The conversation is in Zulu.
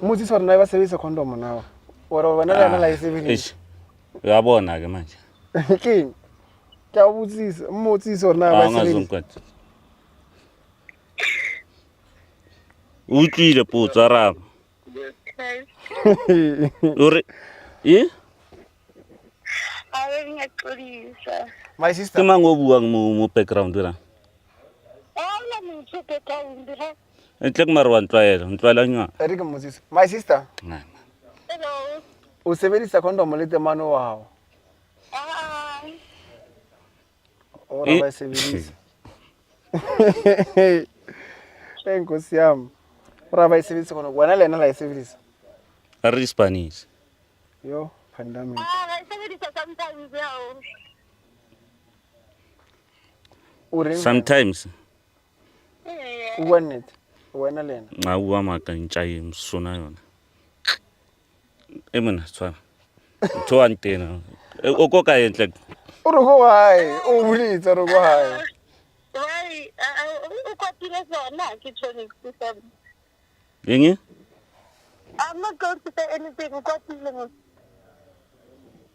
Motse hore na ba sebedisa condom now. Ora bona le la sebedisa. Ya bona ke manje. Ke a botsisa, mmotsisa hore na ba sebedisa. Utlwile potso araba. Ore My sister. Ke mang o buang mo background ra? Entle ke marwan ntwaela nya. Ere ke mmotsisa. My sister. Hello. O sebedisa condom le temano wa hao. Ora ba sebedisa. Enkosi yami. Ora ba sebedisa khona wena lena la sebedisa. Ari Spanish. Yo, pandemic. I sebedisa sometimes yao. Sometimes. Wena lena. Ngawa maka ntjaye msona yona. Emona tswana. Tho antena. O ko ka entle. O re go hae, o bulitsa re go hae. Why? O kwatile zona ke tshone ke Yeng? I'm not going to say anything. Kwatile mo.